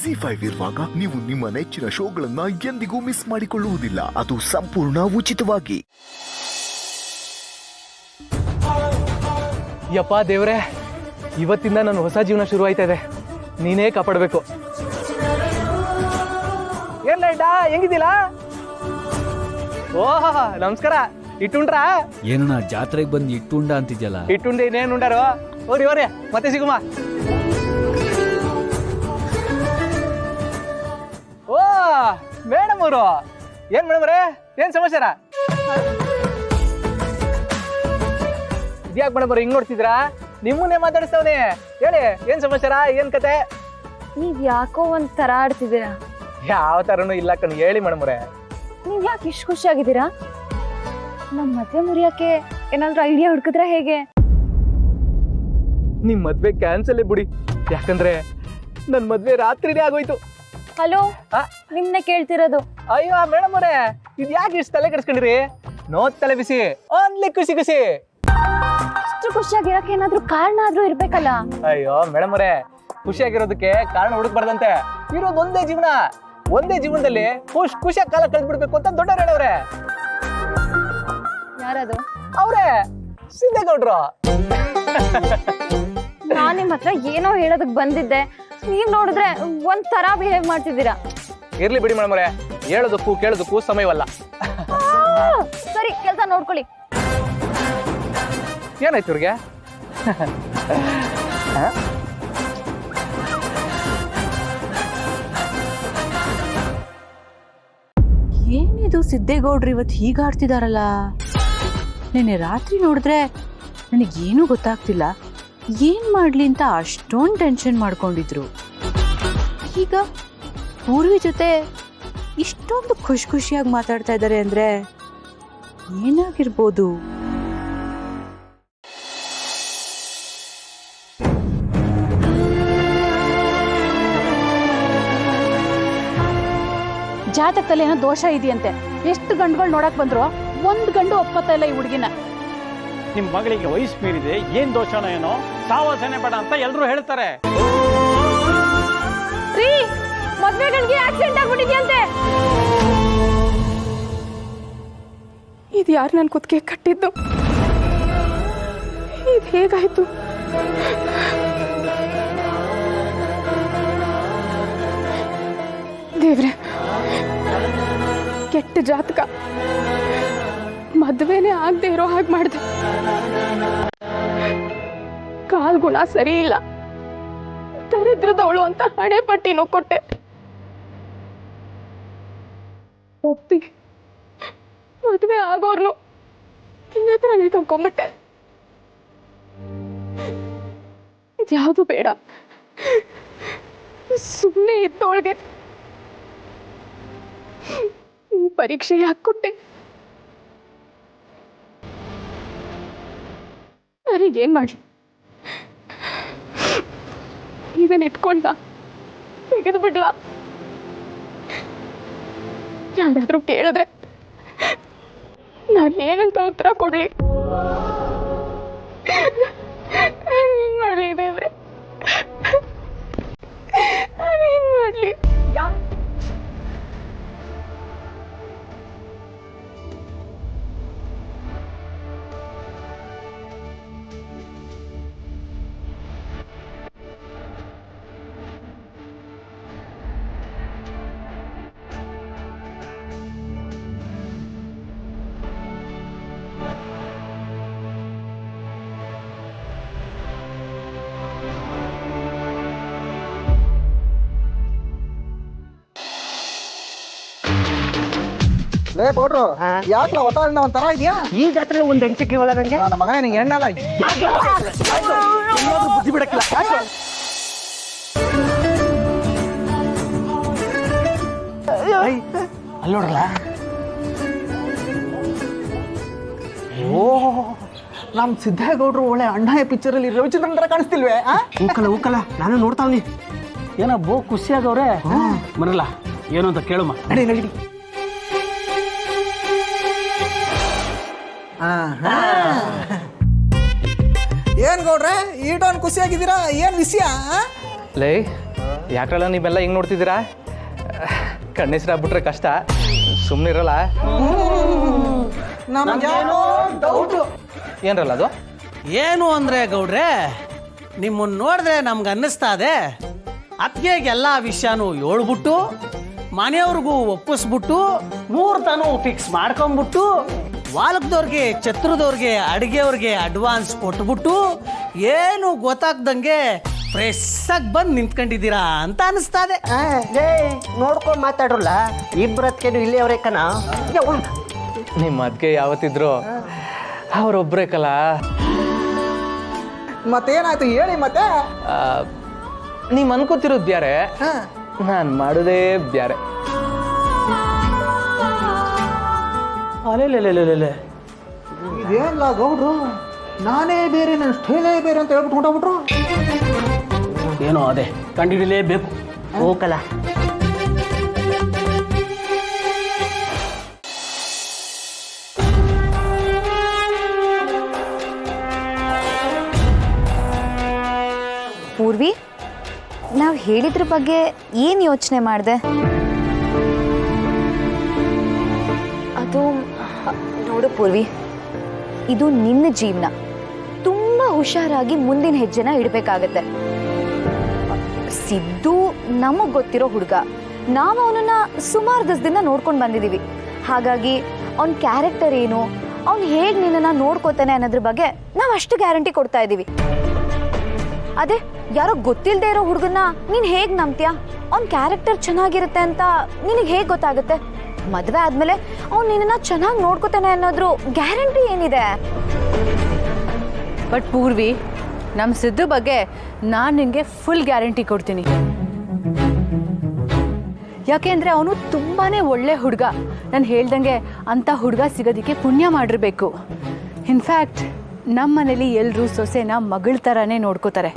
ZEE5 ಇರುವಾಗ ನೀವು ನಿಮ್ಮ ನೆಚ್ಚಿನ ಶೋಗಳನ್ನ ಎಂದಿಗೂ ಮಿಸ್ ಮಾಡಿಕೊಳ್ಳುವುದಿಲ್ಲ. ಅದು ಸಂಪೂರ್ಣ ಉಚಿತವಾಗಿ. ಯಪ್ಪ ದೇವ್ರೆ, ಇವತ್ತಿಂದ ನನ್ನ ಹೊಸ ಜೀವನ ಶುರು ಆಯ್ತಾ ಇದೆ. ನೀನೇ ಕಾಪಾಡಬೇಕು. ಏನ್ ಲೈಟಾ, ಹೆಂಗಿದ್ದಿಲ್ಲ? ಓಹ್ ನಮಸ್ಕಾರ. ಇಟ್ಟುಂಡ್ರಾ? ಏನಣ್ಣ ಜಾತ್ರೆಗೆ ಬಂದು ಇಟ್ಟುಂಡ ಅಂತಿದ್ಯಲ್ಲ? ಇಟ್ಟುಂಡೆ ಇನ್ನೇನು ಉಂಡಾರು? ಹೋರಿ ಹೋರಿ, ಮತ್ತೆ ಸಿಗುಮ. ಓ ಮೇಡಮ್ ಅವರು, ಏನ್ ಮೇಡಮ್ ರೇ, ಏನ್ ಸಮಾಚಾರ? ಇದ್ಯಾಕೆ ಮೇಡಮ್ ಅವ್ರು ಹಿಂಗ್ ನೋಡ್ತಿದ್ರಾ? ನಿಮ್ಮನ್ನೇ ಮಾತಾಡಿಸ್ತವನೆ. ಹೇಳಿ, ಏನ್ ಸಮಾಚಾರ, ಏನ್ ಕತೆ? ನೀವ್ ಯಾಕೋ ಒಂಥರ ಆಡ್ತಿದ್ದೀರಾ? ಯಾವ ತರನು ಇಲ್ಲ ಕಣ್. ಹೇಳಿ ಮೇಡಮ್ ಅವ್ರೆ. ನೀವ್ ಯಾಕೆ ಇಷ್ಟು ಖುಷಿಯಾಗಿದ್ದೀರಾ? ನಮ್ ಮದ್ವೆ ಮುರಿಯಕ್ಕೆ ಏನಾದ್ರು ಐಡಿಯಾ ಹುಡುಕಿದ್ರೆ ಹೇಗೆ? ನಿಮ್ ಮದ್ವೆ ಕ್ಯಾನ್ಸಲ್ ಬಿಡಿ, ಯಾಕಂದ್ರೆ ನನ್ ಮದ್ವೆ ರಾತ್ರಿನೇ ಆಗೋಯ್ತು. ಹಲೋ, ನಿಮ್ನೆ ಕೇಳ್ತಿರೋದು. ಅಯ್ಯೋ ಮೇಡಮ್ ಅವರೇ, ಇದ್ ಯಾಕೆ ಇಷ್ಟು ತಲೆ ಕೆಡಿಸ್ಕೊಂಡಿರಿ? ನೋ ತಲೆ ಬಿಸಿ, ಓನ್ಲಿ ಖುಷಿ ಖುಷಿ. ಇಷ್ಟು ಖುಷಿಯಾಗಿರಕ್ಕೆ ಏನಾದ್ರು ಕಾರಣ ಆದ್ರೂ ಇರ್ಬೇಕಲ್ಲ? ಅಯ್ಯೋ ಮೇಡಮ್ ಅವರೇ, ಖುಷಿಯಾಗಿರೋದಕ್ಕೆ ಕಾರಣ ಹುಡುಕ್ಬಾರ್ದಂತೆ. ಇರೋದು ಒಂದೇ ಜೀವನ, ಒಂದೇ ಜೀವನದಲ್ಲಿ ಖುಷಿಯಾಗಿ ಕಾಲ ಕಳೆದ್ಬಿಡ್ಬೇಕು ಅಂತ ದೊಡ್ಡವ್ರು ಹೇಳವ್ರೆ. ಯಾರದು? ಅವ್ರೆ ಸಿದ್ದೇಗೌಡ್ರು. ನಾನ್ ನಿಮ್ ಹತ್ರ ಏನೋ ಹೇಳೋದಕ್ ಬಂದಿದ್ದೆ, ನೀವ್ ನೋಡಿದ್ರೆ ಒಂಥರ ಬಿಹೇವ್ ಮಾಡ್ತಿದ್ದೀರಾ. ಇರ್ಲಿ ಬಿಡಿ ಮೇಡಮ್ ಅವರೇ, ಹೇಳೋದಕ್ಕೂ ಕೇಳೋದಕ್ಕೂ ಸಮಯವಲ್ಲ. ಸರಿ, ಕೆಲ್ಸ ನೋಡ್ಕೊಳ್ಳಿ. ಏನಾಯ್ತು ಇವ್ರಿಗೆ? ಏನಿದು ಸಿದ್ದೇಗೌಡ್ರು ಇವತ್ತು ಹೀಗಾಡ್ತಿದಾರಲ್ಲ? ನೆನ್ನೆ ರಾತ್ರಿ ನೋಡಿದ್ರೆ ನನಗೇನು ಗೊತ್ತಾಗ್ತಿಲ್ಲ. ಏನ್ ಮಾಡ್ಲಿ ಅಂತ ಅಷ್ಟೊಂದು ಟೆನ್ಷನ್ ಮಾಡ್ಕೊಂಡಿದ್ರು. ಈಗ ಪೂರ್ವಿ ಜೊತೆ ಇಷ್ಟೊಂದು ಖುಷಿಯಾಗಿ ಮಾತಾಡ್ತಾ ಇದ್ದಾರೆ ಅಂದ್ರೆ ಏನಾಗಿರ್ಬೋದು? ಜಾತಕದಲ್ಲಿ ಏನೋ ದೋಷ ಇದೆಯಂತೆ. ಎಷ್ಟು ಗಂಡುಗಳು ನೋಡಕ್ ಬಂದ್ರು, ಒಂದ್ ಗಂಡು ಒಪ್ಪತ್ತಾ ಇಲ್ಲ ಈ ಹುಡುಗಿನ. ನಿಮ್ ಮಗಳಿಗೆ ವಯಸ್ಸು ಮೀರಿದೆ, ಏನ್ ದೋಷನೋ ಏನೋ, ಸಾವಾಸನೆ ಬೇಡ ಅಂತ ಎಲ್ರು ಹೇಳ್ತಾರೆ. ರೀ, ಮದ್ವೆಗಳಿಗೆ ಆಕ್ಸಿಡೆಂಟ್ ಆಗ್ಬಿಟ್ಟಿದ್ಯಂತೆ. ಇದು ಯಾರು ನನ್ ಕುತ್ತಿಗೆ ಕಟ್ಟಿದ್ದು? ಇದು ಹೇಗಾಯ್ತು? ದೇವ್ರೆ, ಕೆಟ್ಟ ಜಾತಕ. ಮದ್ವೆನೇ ಆಗದೆ ಇರೋ ಹಾಗೆ ಮಾಡ್ದೆ. ಕಾಲ್ ಗುಣ ಸರಿ ಇಲ್ಲ, ದರಿದ್ರದವಳು ಅಂತ ಹಣೆ ಪಟ್ಟಿನೂ ಕೊಟ್ಟೆ. ಒಪ್ಪಿ ಮದ್ವೆ ಆಗೋರ್ನು ಇನ್ನತ್ರನೇ ತಗೊಂಡ್ಬಿಟ್ಟೆ. ಇದ್ಯಾವುದು ಬೇಡ, ಸುಮ್ಮನೆ ಇದ್ದೊಳಗೆ ಪರೀಕ್ಷೆ ಯಾಕೆ ಕೊಟ್ಟೆ? ನನಗೇನ್ ಮಾಡಿ ಇದನ್ನ ಇಟ್ಕೊಂಡ ತೆಗೆದು ಬಿಡ್ಲಾ? ಯಾರಾದ್ರೂ ಕೇಳಿದ್ರೆ ನಾನು ಏನಂತ ಉತ್ತರ ಕೊಡ್ಲಿ? ಏನ್ ಮಾಡ್ಲಿ ದೇವ್ರೆ, ಏನ್ ಮಾಡ್ಲಿ? ಲೇ ಕೊಡ್ರು, ಯಾಕೆ ಒತ್ತಾಡ ಒಂಥರ ಇದೆಯಾ? ಈ ಜಾತ್ರೆ ಒಂದ್ ಹೆಂಚಕ್ಕೆ ಒಳ ನಂಗೆ ನನ್ನ ಮಗನೇ ನಿಂಗೆ ಎಣ್ಣಲ್ಲ ಬುದ್ಧಿ ಬಿಡಕ್ಕಿಲ್ಲ. ಅಲ್ಲೋಡ್ರಲ್ಲ. ಓ, ನಮ್ ಸಿದ್ದೇಗೌಡ್ರು ಒಳ್ಳೆ ಅಣ್ಣ ಪಿಕ್ಚರ್ ಅಲ್ಲಿ ರವಿಚಂದ್ರನ್ ತರ ಕಾಣಿಸ್ತಿಲ್ವೇ? ಹೂಕಲ್ಲ ನಾನು ನೋಡ್ತಾವ್ನಿ. ಏನೋ ಬೋ ಖುಷಿಯಾಗವ್ರೆ. ಬರಲ್ಲ ಏನು ಅಂತ ಕೇಳುಮ್ಮ. ನಡಿ ನಡಿ. ಏನ್ ಗೌಡ್ರೆ, ಈಟೋನ್ ಖುಷಿಯಾಗಿದ್ದೀರಾ? ಏನ್ ವಿಷಯ? ಲೇ, ಯಾಕ್ರಲ್ಲ ನೀವೆಲ್ಲ ಹಿಂಗೆ ನೋಡ್ತಿದ್ದೀರಾ? ಕಣ್ಣೆಸ್ರಾಗ್ಬಿಟ್ರೆ ಕಷ್ಟ, ಸುಮ್ಮನಿರಲ್ಲ. ಏನ್ರಲ್ಲ ಅದು? ಏನು ಅಂದರೆ ಗೌಡ್ರೆ, ನಿಮ್ಮನ್ನು ನೋಡಿದ್ರೆ ನಮ್ಗೆ ಅನ್ನಿಸ್ತಾ ಇದೆ ಅತ್ತಿಗೆಗೆ ಎಲ್ಲ ವಿಷಯನೂ ಹೇಳ್ಬಿಟ್ಟು ಮನೆಯವ್ರಿಗೂ ಒಪ್ಪಿಸ್ಬಿಟ್ಟು ಮುಹೂರ್ತನೂ ಫಿಕ್ಸ್ ಮಾಡ್ಕೊಂಬಿಟ್ಟು ವಾಲಕದವ್ರಿಗೆ ಛತ್ರದವ್ರಿಗೆ ಅಡುಗೆಯವ್ರಿಗೆ ಅಡ್ವಾನ್ಸ್ ಕೊಟ್ಬಿಟ್ಟು ಏನು ಗೊತ್ತಾಗ್ದಂಗೆ ಫ್ರೆಶ್ ಆಗಿ ಬಂದು ನಿಂತ್ಕೊಂಡಿದ್ದೀರಾ ಅಂತ ಅನಿಸ್ತಾ ಇದೆ. ನೋಡ್ಕೊಂಡು ಮಾತಾಡ್ರಲ್ಲ, ಇಬ್ಬರತ್ಕೇನು ಇಲ್ಲೇ ಅವ್ರೆ ಕಣ. ನಿಮ್ಮ ಅದ್ಕೆ ಯಾವತ್ತಿದ್ರು ಅವರೊಬ್ಬರೇ ಕಲ. ಮತ್ತೇನಾಯ್ತು ಹೇಳಿ ಮತ್ತೆ? ನೀವು ಅನ್ಕೋತಿರೋದು ಬ್ಯಾರೆ, ನಾನು ಮಾಡೋದೇ ಬ್ಯಾರೆ. ಅಲೆಲೆಲೆಲೆಲೆ, ಇದೇನಲ್ಲ ಗೌಡ್ರು, ನಾನೇ ಬೇರೆ ನನ್ನ ಸ್ಟೈಲೇ ಬೇರೆ ಅಂತ ಹೇಳ್ಬಿಟ್ಟು ಹೊಂಟೋಗ್ಬಿಟ್ರು. ಏನೋ ಅದೇ ಕಂಡುಹಿಡಿಲೇಬೇಕು. ಹೋಗಲ್ಲ. ಪೂರ್ವಿ, ನಾವು ಹೇಳಿದ್ರ ಬಗ್ಗೆ ಏನು ಯೋಚನೆ ಮಾಡಿದೆ? ಅದು ನೋಡು ಪೂರ್ವಿ, ಇದು ನಿನ್ನ ಜೀವನ. ತುಂಬ ಹುಷಾರಾಗಿ ಮುಂದಿನ ಹೆಜ್ಜೆನ ಇಡಬೇಕಾಗತ್ತೆ. ಸಿದ್ದು ನಮಗೆ ಗೊತ್ತಿರೋ ಹುಡುಗ, ನಾವು ಅವನನ್ನ ಸುಮಾರು ದಿವಸದಿಂದ ನೋಡ್ಕೊಂಡು ಬಂದಿದ್ದೀವಿ. ಹಾಗಾಗಿ ಅವನ ಕ್ಯಾರೆಕ್ಟರ್ ಏನು, ಅವ್ನು ಹೇಗೆ ನಿನ್ನನ್ನು ನೋಡ್ಕೋತಾನೆ ಅನ್ನೋದ್ರ ಬಗ್ಗೆ ನಾವು ಅಷ್ಟು ಗ್ಯಾರಂಟಿ ಕೊಡ್ತಾ ಇದ್ದೀವಿ. ಅದೇ ಯಾರೋ ಗೊತ್ತಿಲ್ಲದೆ ಇರೋ ಹುಡುಗನ್ನ ನೀನು ಹೇಗೆ ನಂಬ್ತೀಯ? ಅವ್ನ ಕ್ಯಾರೆಕ್ಟರ್ ಚೆನ್ನಾಗಿರುತ್ತೆ ಅಂತ ನಿನಗೆ ಹೇಗೆ ಗೊತ್ತಾಗುತ್ತೆ? ಮದುವೆ ಆದಮೇಲೆ ಅವ್ನು ನಿನ್ನನ್ನು ಚೆನ್ನಾಗಿ ನೋಡ್ಕೋತಾನೆ ಅನ್ನೋದ್ರ ಗ್ಯಾರಂಟಿ ಏನಿದೆ? ಬಟ್ ಪೂರ್ವಿ, ನಮ್ಮ ಸಿದ್ದು ಬಗ್ಗೆ ನಾನು ನಿನಗೆ ಫುಲ್ ಗ್ಯಾರಂಟಿ ಕೊಡ್ತೀನಿ. ಯಾಕೆಂದರೆ ಅವನು ತುಂಬಾ ಒಳ್ಳೆ ಹುಡುಗ. ನಾನು ಹೇಳ್ದಂಗೆ ಅಂಥ ಹುಡುಗ ಸಿಗೋದಕ್ಕೆ ಪುಣ್ಯ ಮಾಡಿರ್ಬೇಕು. ಇನ್ಫ್ಯಾಕ್ಟ್ ನಮ್ಮ ಮನೇಲಿ ಎಲ್ಲರೂ ಸೊಸೆನ ಮಗಳ ಥರನೇ ನೋಡ್ಕೋತಾರೆ.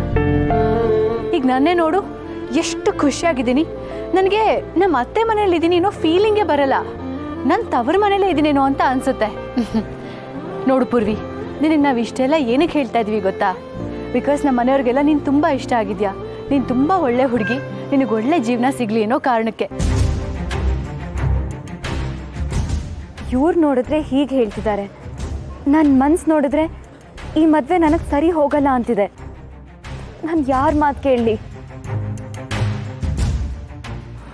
ಈಗ ನನ್ನೇ ನೋಡು, ಎಷ್ಟು ಖುಷಿಯಾಗಿದ್ದೀನಿ. ನನಗೆ ನಮ್ಮ ಅತ್ತೆ ಮನೇಲಿದ್ದೀನಿ ಅನ್ನೋ ಫೀಲಿಂಗೇ ಬರಲ್ಲ. ನಾನು ತವ್ರ ಮನೇಲೇ ಇದ್ದೀನೇನೋ ಅಂತ ಅನಿಸುತ್ತೆ. ನೋಡು ಪೂರ್ವಿ, ನಿನಗೆ ನಾವು ಇಷ್ಟೆಲ್ಲ ಏನಕ್ಕೆ ಹೇಳ್ತಾ ಇದ್ವಿ ಗೊತ್ತಾ? ಬಿಕಾಸ್ ನಮ್ಮ ಮನೆಯವ್ರಿಗೆಲ್ಲ ನೀನು ತುಂಬ ಇಷ್ಟ ಆಗಿದ್ಯಾ. ನೀನು ತುಂಬ ಒಳ್ಳೆ ಹುಡುಗಿ, ನಿನಗೆ ಒಳ್ಳೆ ಜೀವನ ಸಿಗಲಿ ಅನ್ನೋ ಕಾರಣಕ್ಕೆ. ಇವ್ರು ನೋಡಿದ್ರೆ ಹೀಗೆ ಹೇಳ್ತಿದ್ದಾರೆ, ನನ್ನ ಮನ್ಸು ನೋಡಿದ್ರೆ ಈ ಮದುವೆ ನನಗೆ ಸರಿ ಹೋಗಲ್ಲ ಅಂತಿದೆ. ನಾನು ಯಾರ ಮಾತು ಕೇಳಲಿ?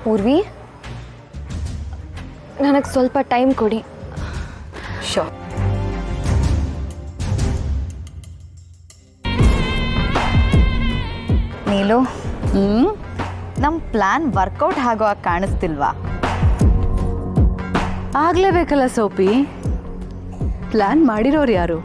ಪೂರ್ವಿ, ನನಗೆ ಸ್ವಲ್ಪ ಟೈಮ್ ಕೊಡಿ. ಶೋ, ನೀಲು, ನಮ್ಮ ಪ್ಲಾನ್ ವರ್ಕೌಟ್ ಆಗೋ ಕಾಣಿಸ್ತಿಲ್ವಾ? ಆಗಲೇಬೇಕಲ್ಲ ಸೋಪಿ, ಪ್ಲ್ಯಾನ್ ಮಾಡಿರೋರು ಯಾರು?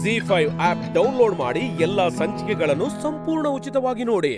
ZEE5 ಆಪ್ ಡೌನ್ಲೋಡ್ ಮಾಡಿ ಎಲ್ಲಾ ಸಂಚಿಕೆಗಳನ್ನು ಸಂಪೂರ್ಣ ಉಚಿತವಾಗಿ ನೋಡಿ.